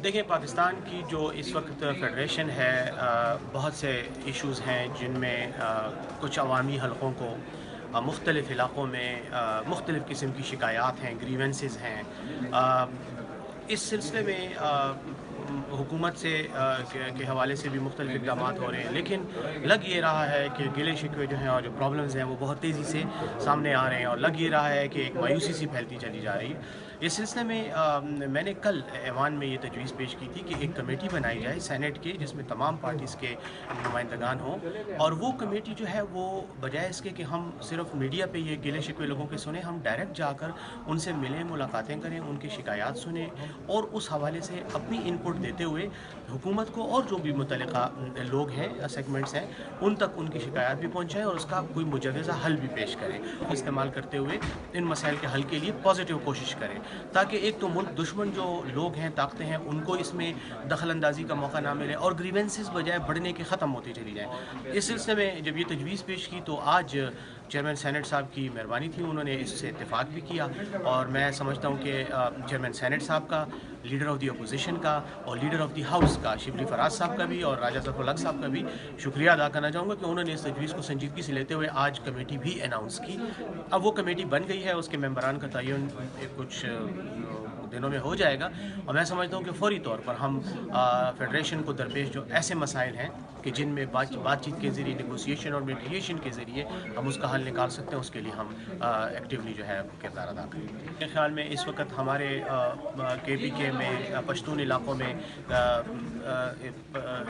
دیکھیں، پاکستان کی جو اس وقت فیڈریشن ہے، بہت سے ایشوز ہیں جن میں کچھ عوامی حلقوں کو مختلف علاقوں میں مختلف قسم کی شکایات ہیں، گریونسز ہیں۔ اس سلسلے میں حکومت سے کے حوالے سے بھی مختلف اقدامات ہو رہے ہیں، لیکن لگ یہ رہا ہے کہ گلے شکوے جو ہیں اور جو پرابلمز ہیں وہ بہت تیزی سے سامنے آ رہے ہیں، اور لگ یہ رہا ہے کہ ایک مایوسی سی پھیلتی چلی جا رہی ہے۔ اس سلسلے میں میں نے کل ایوان میں یہ تجویز پیش کی تھی کہ ایک کمیٹی بنائی جائے سینٹ کی، جس میں تمام پارٹیز کے نمائندگان ہوں، اور وہ کمیٹی جو ہے وہ بجائے اس کے کہ ہم صرف میڈیا پہ یہ گلے شکوے لوگوں کے سنیں، ہم ڈائریکٹ جا کر ان سے ملیں، ملاقاتیں کریں، ان کی شکایات سنیں، اور اس حوالے سے اپنی انپٹ دیتے ہوئے حکومت کو اور جو بھی متعلقہ لوگ ہیں، سیگمنٹس ہیں، ان تک ان کی شکایات بھی پہنچائیں اور اس کا کوئی مجوزہ حل بھی پیش کریں، استعمال کرتے ہوئے ان مسائل کے حل کے لیے پازیٹیو کوشش کریں، تاکہ ایک تو ملک دشمن جو لوگ ہیں، طاقتیں ہیں، ان کو اس میں دخل اندازی کا موقع نہ ملے، اور گریونسز بجائے بڑھنے کے ختم ہوتی چلی جائیں۔ اس سلسلے میں جب یہ تجویز پیش کی تو آج چیئرمین سینٹ صاحب کی مہربانی تھی، انہوں نے اس سے اتفاق بھی کیا، اور میں سمجھتا ہوں کہ چیئرمین سینٹ صاحب کا، لیڈر آف دی اپوزیشن کا، اور لیڈر آف دی ہاؤس کا شبلی فراز صاحب کا بھی، اور راجہ ظفر الحق صاحب کا بھی شکریہ ادا کرنا چاہوں گا کہ انہوں نے اس تجویز کو سنجیدگی سے لیتے ہوئے آج کمیٹی بھی اناؤنس کی۔ اب وہ کمیٹی بن گئی ہے، اس کے ممبران کا تعین کچھ دنوں میں ہو جائے گا، اور میں سمجھتا ہوں کہ فوری طور پر ہم فیڈریشن کو درپیش جو ایسے مسائل ہیں کہ جن میں بات چیت کے ذریعے، نیگوسیشن اور میڈیشن کے ذریعے ہم اس کا حل نکال سکتے ہیں، اس کے لیے ہم ایکٹیولی جو ہے کردار ادا کریں۔ میرے خیال میں اس وقت ہمارے کے پی کے میں پشتون علاقوں میں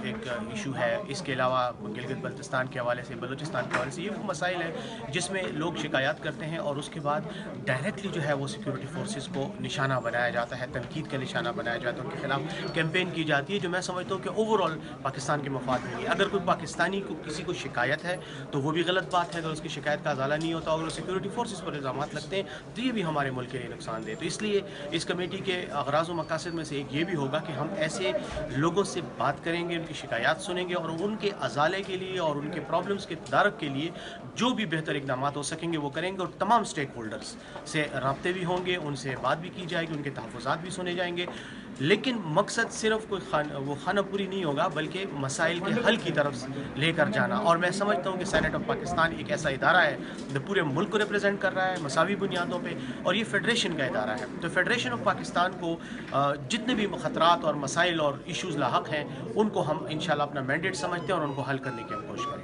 ایک ایشو ہے، اس کے علاوہ گلگت بلتستان کے حوالے سے، بلوچستان کے حوالے سے، یہ وہ مسائل ہیں جس میں لوگ شکایات کرتے ہیں اور اس کے بعد ڈائریکٹلی جو ہے وہ سیکورٹی فورسز کو نشانہ بنایا جاتا ہے، تنقید کا نشانہ بنایا جاتا ہے، ان کے خلاف کیمپین کی جاتی ہے، جو میں سمجھتا ہوں کہ اوور آل پاکستان کے مفاد میں نہیں ہے۔ اگر کوئی پاکستانی کو کسی کو شکایت ہے تو وہ بھی غلط بات ہے، اگر اس کی شکایت کا ازالہ نہیں ہوتا اور سیکورٹی فورسز پر الزامات لگتے ہیں تو یہ بھی ہمارے ملک کے لیے نقصان دہ۔ تو اس لیے اس کمیٹی کے اغراض و مقاصد میں سے ایک یہ بھی ہوگا کہ ہم ایسے لوگوں سے بات کریں گے، ان کی شکایات سنیں گے، اور ان کے ازالے کے لیے اور ان کے پرابلمز کے تدارک کے لیے جو بھی بہتر اقدامات ہو سکیں گے وہ کریں گے، اور تمام سٹیک ہولڈرز سے رابطے بھی ہوں گے، ان سے بات بھی کی جائے گی، ان کے تحفظات بھی سنے جائیں گے، لیکن مقصد صرف کوئی وہ خانہ پوری نہیں ہوگا، بلکہ مسائل کے حل کی طرف لے کر جانا۔ اور میں سمجھتا ہوں کہ سینٹ آف پاکستان ایک ایسا ادارہ ہے جو پورے ملک کو ریپرزینٹ کر رہا ہے مساوی بنیادوں پہ، اور یہ فیڈریشن کا ادارہ ہے، تو فیڈریشن آف پاکستان کو جتنے بھی خطرات اور مسائل اور ایشوز لاحق ہیں ان کو ہم انشاءاللہ اپنا مینڈیٹ سمجھتے ہیں اور ان کو حل کرنے کی ہم کوشش کریں گے۔